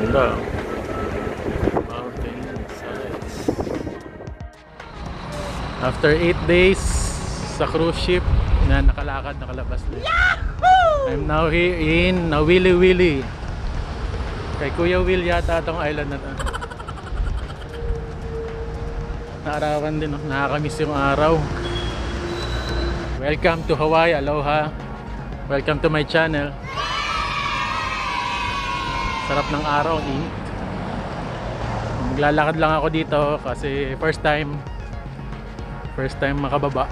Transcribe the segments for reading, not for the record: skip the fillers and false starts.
Ganda. Mountain sides. After 8 days sa cruise ship na nakalakad, nakalabas din. I'm now here in Nawiliwili. Kay Kuya Will yata itong island na to. Naarawan din, no? Nakakamiss yung araw. Welcome to Hawaii, aloha. Welcome to my channel. Sarap ng araw, init. Maglalakad lang ako dito kasi first time makababa.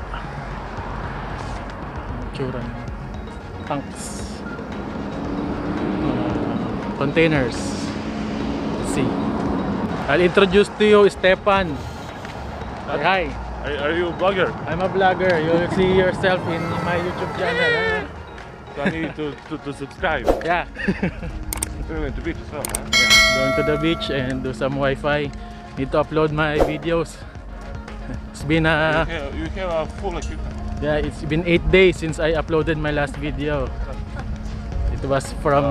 Tsura niya. Tanks, containers. Let's see. I'll introduce to you Stefan. Say hi. Are you a vlogger? I'm a vlogger. You'll see yourself in my YouTube channel. So I need to subscribe. Yeah. Going to the beach as well, huh? Yeah. Going to the beach and do some Wi-Fi. Need to upload my videos. It's been You have a full equipment. yeah, it's been 8 days since I uploaded my last video. It was from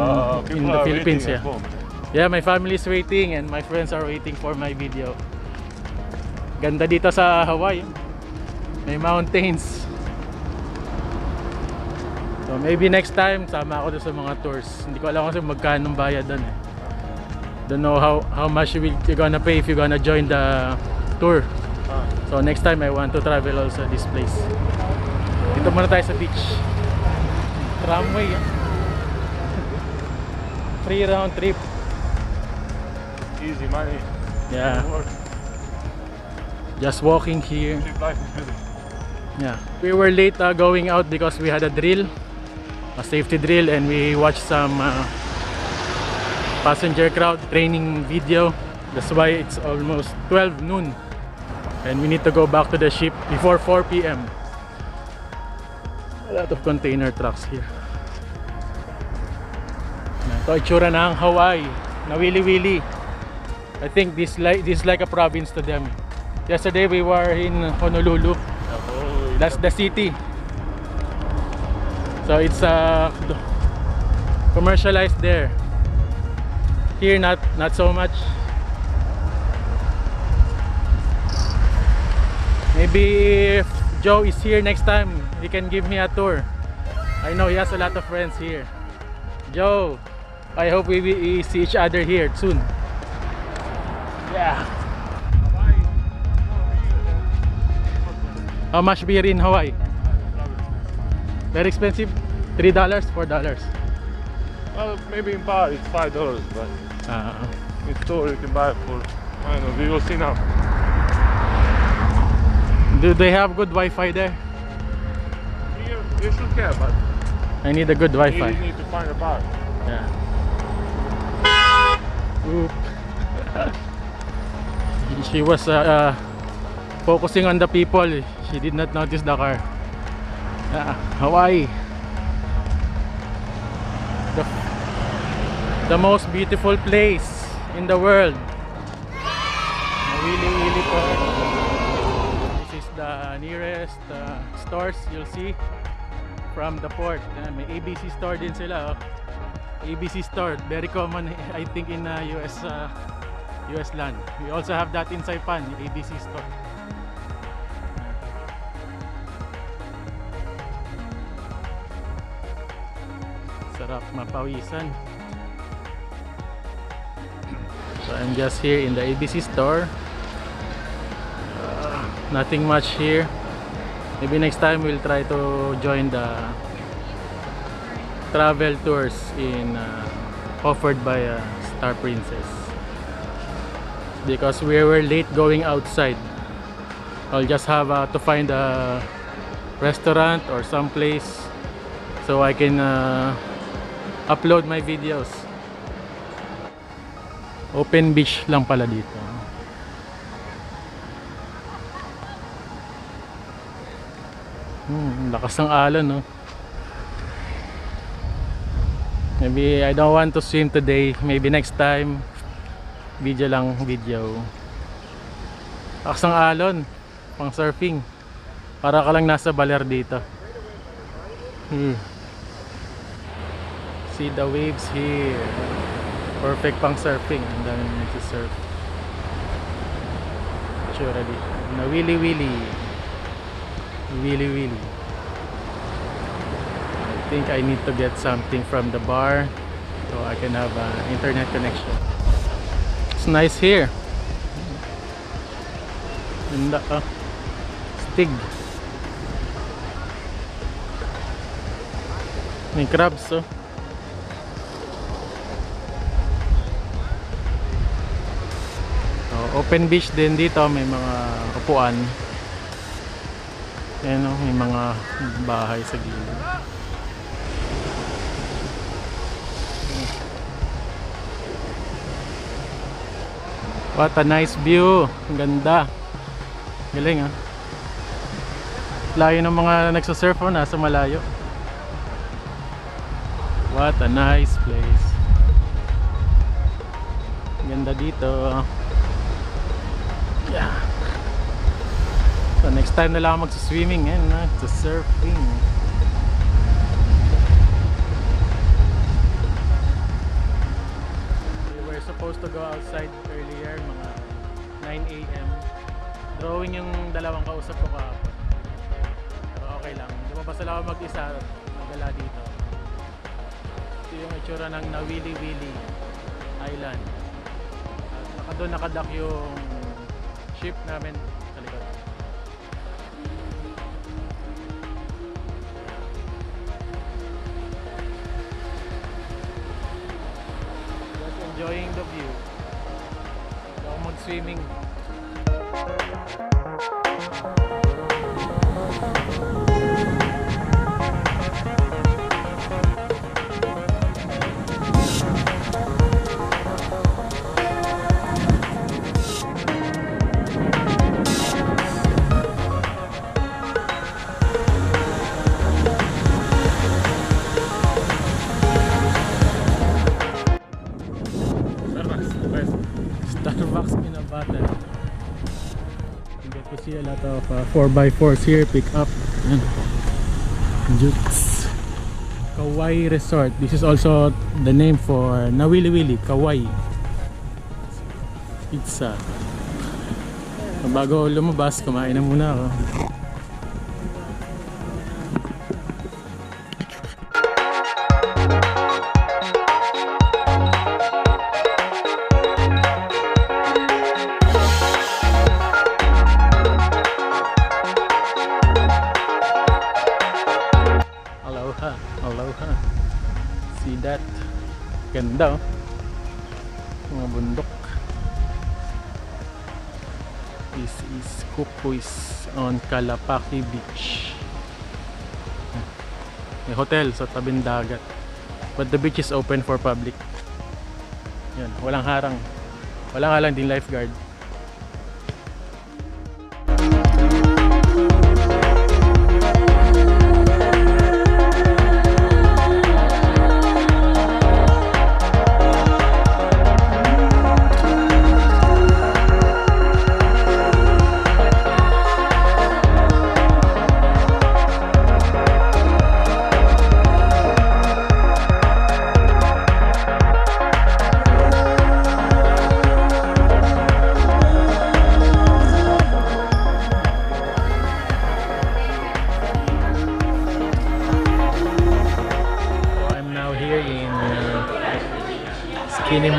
in the Philippines. Yeah. Yeah, my family is waiting and my friends are waiting for my video. Ganda dito sa Hawaii. May mountains. So maybe next time sama ako doon sa mga tours. Hindi ko alam kasi magkano bayad doon eh. Don't know how much you're gonna pay if you're gonna join the tour. So next time I want to travel also this place. Dito muna tayo sa beach. Tramway. Free round trip. Easy money. Yeah. Just walking here. Life is good. Yeah. We were late going out because we had a drill, a safety drill, and we watched some passenger crowd training video. That's why it's almost 12 noon. And we need to go back to the ship before 4 p.m. A lot of container trucks here. Ito itsura ng Hawaii, Nawiliwili. I think this is like a province to them. Yesterday we were in Honolulu. That's the city. So it's commercialized there. Here not so much. Maybe if Joe is here next time, he can give me a tour. I know he has a lot of friends here. Joe, I hope we see each other here soon. Yeah. How much beer in Hawaii? Very expensive? $3? $4? Well, maybe in bar it's $5, but in store you can buy it for, I don't know, we will see now. Do they have good Wi-Fi there? You should have, but I need a good Wi-Fi. you need to find a bar. Yeah. Oop. She was focusing on the people. She did not notice the car. Hawaii. The most beautiful place in the world. Nawiliwili po. This is the nearest stores you'll see from the port. May ABC store din sila. ABC store, very common I think in US land. We also have that in Saipan, ABC store. Sarap mapawisan. So I'm just here in the ABC store. Nothing much here. Maybe next time we'll try to join the travel tours in offered by Star Princess. Because we were late going outside, I'll just have to find a restaurant or some place so I can upload my videos. Open beach lang pala dito. Lakas ng alon, no? Maybe I don't want to swim today. Maybe next time. Video lang, video. Lakas ng alon. Pang surfing. Para ka lang nasa baler dito. See the waves here. Perfect pang surfing. Ang daming nagsisurf. Naturally. Nawiliwili. Nawiliwili. I think I need to get something from the bar so I can have an internet connection. It's nice here. Ganda ah. Stig. May crabs oh. Open beach din dito, may mga upuan. Ayan o, may mga bahay sa gilid. What a nice view. Ang ganda. Galing ah. Layo ng mga nagsasurf o, nasa malayo. What a nice place. Ganda dito. Yeah. So next time na lang ako magsa-swimming and magsa-surfing. We were supposed to go outside earlier, mga 9 AM. Drawing yung dalawang kausap ko kahapon. So okay lang. Lumabas lang ako mag-isa, nagala dito. Ito yung itsura ng Nawiwili Island. At doon nakadock yung ship namin sa likod. Just enjoying the view. Hindi ako mag-swimming. Starbucks in a bottle. You get to see a lot of 4x4s here, pick up. Jukes. Kauai Resort. This is also the name for Nawiliwili, Kauai. Pizza. Bago lumabas, kumain na muna ako. Aloha. See that? Ganda oh. Mga bundok. This is Kukuis on Kalapaki Beach. May hotel sa tabing dagat. But the beach is open for public. Yan, walang harang. Walang halang din lifeguard.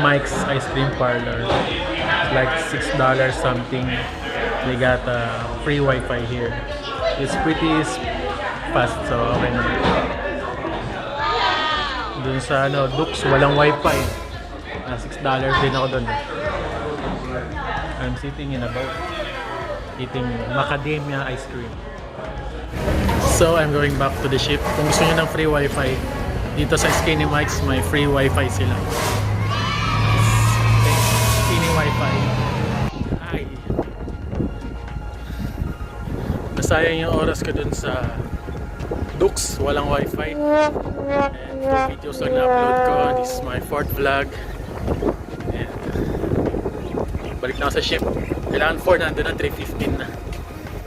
Mike's ice cream parlor. It's like $6 something. They got free Wi-Fi here. It's pretty fast, so okay na. Dun sa Dukes, walang Wi-Fi. $6 din ako dun. I'm sitting in a boat eating macadamia ice cream. So I'm going back to the ship. Kung gusto nyo ng free Wi-Fi, dito sa Skinny Mike's may free Wi-Fi sila. Wi-Fi. Ay. Nasayang yung oras ko dun sa Dukes, walang Wi-Fi. And 2 videos lang na-upload ko. This is my 4th vlog. And balik na ako sa ship. Kailangan 4, nandun na 3:15 na.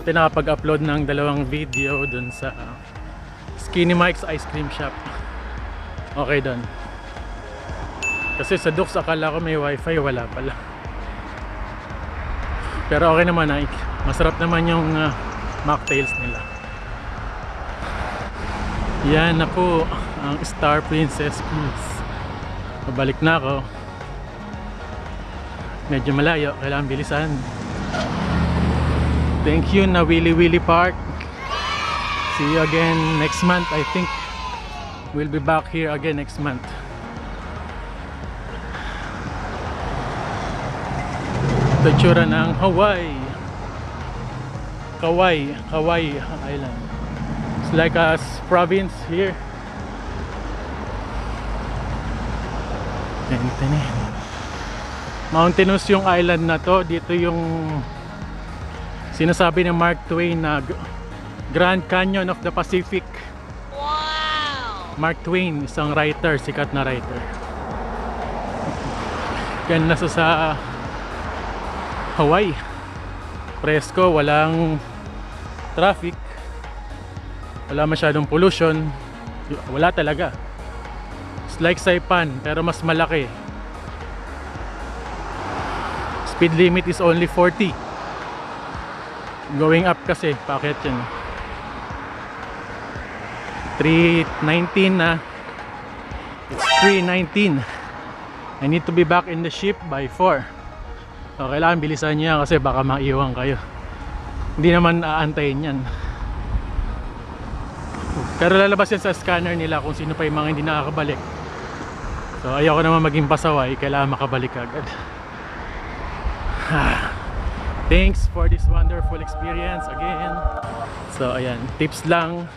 Ito nakapag-upload ng 2 video dun sa Skinny Mike's Ice Cream Shop. Okay dun. Kasi sa Dux akala ko may wifi, wala pala. Pero okay naman, masarap naman yung mocktails nila. Yan na po ang Star Princess Cruise. Pabalik na ako. Medyo malayo, kailangan bilisan. Thank you Nawiliwili Park. See you again next month. I think we'll be back here again next month. Ito tsura ng Hawaii. Kauai Island. It's like a province here. Mountainous yung island na to. Dito yung sinasabi ng Mark Twain na Grand Canyon of the Pacific. Wow! Mark Twain, isang writer, sikat na writer. Ganda sa Hawaii. Presko, walang traffic, wala masyadong pollution, wala talaga. It's like Saipan pero mas malaki. Speed limit is only 40. Going up kasi, packet yan. 319 na. It's 319. I need to be back in the ship by 4. So kailangan bilisan niya kasi baka maiwan kayo. Hindi naman aantayin yan. Pero lalabas yan sa scanner nila kung sino pa yung mga hindi nakakabalik. So ayoko naman maging pasaway, kailangan makabalik agad. Thanks for this wonderful experience again. So ayan, tips lang.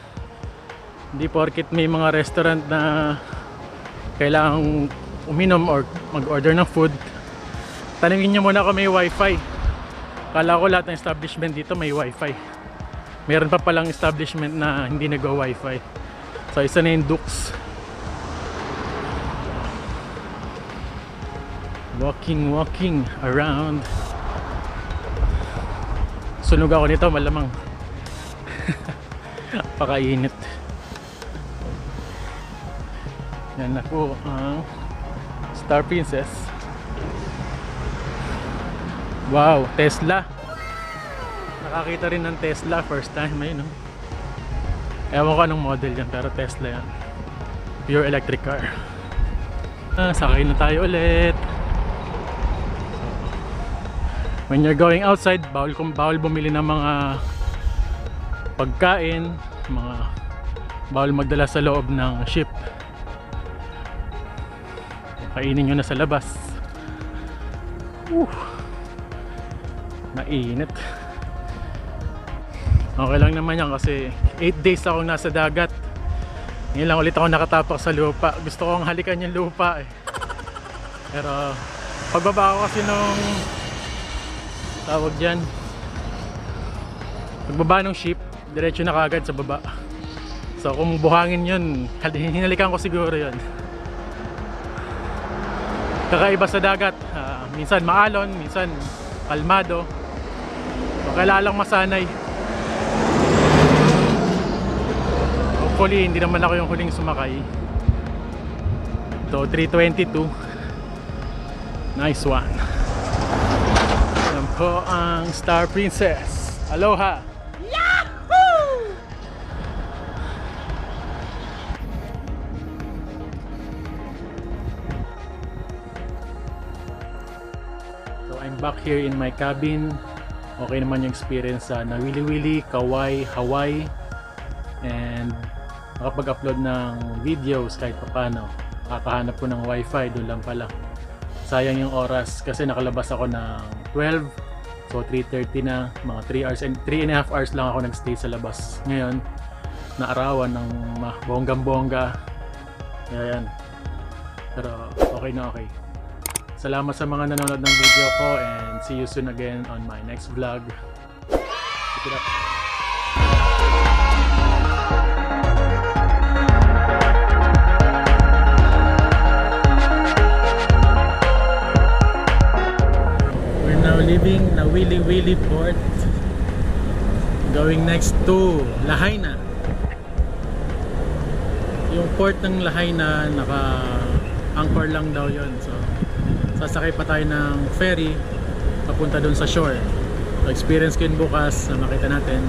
Hindi porket may mga restaurant na kailangang uminom or mag-order ng food, tanungin nyo muna kung may wifi. Kala ko lahat ng establishment dito may wifi. Meron pa palang establishment na hindi nag-wifi. So isa na yung Dux. Walking around. Sunog ako nito malamang. Pakainit. Yan na po ang Star Princess. Wow, Tesla. Nakakita rin ng Tesla first time ayun, no? Ewan ko anong model yan pero Tesla yan. Pure electric car. Sakay na tayo ulit. When you're going outside, bawal bumili ng mga pagkain, bawal magdala sa loob ng ship. Kainin nyo na sa labas. Mainit. Okay lang naman yan kasi 8 days akong nasa dagat. Ngayon lang ulit ako nakatapak sa lupa. Gusto kong halikan yung lupa eh. Pero pagbaba ko kasi nung tawag dyan, pagbaba ng ship, diretso na kagad sa baba. So kung buhangin yun, hinalikan ko siguro yun. Kakaiba sa dagat, minsan maalon, minsan kalmado. Kailangan lang masanay. Hopefully hindi naman ako yung huling sumakay. Ito 322. Nice one. Yan po ang Star Princess. Aloha. Yahoo! So I'm back here in my cabin. Okay naman yung experience sa Nawiliwili, Kauai, Hawaii. And nakapag-upload ng videos kahit papano. Kakahanap ko ng wifi, doon lang pala. Sayang yung oras kasi nakalabas ako ng 12. So 3:30 na, mga 3 hours and 3.5 hours lang ako nagstay sa labas. Ngayon, naarawan ng bonggang-bongga. Ayan. Pero okay na okay. Salamat sa mga nanonood ng video ko and see you soon again on my next vlog. Keep it up. We're now leaving Nawiliwili Port. Going next to Lahaina. Yung port ng Lahaina Angkor lang daw yon. So sasakay pa tayo ng ferry papunta doon sa shore. So experience ko yun bukas na makita natin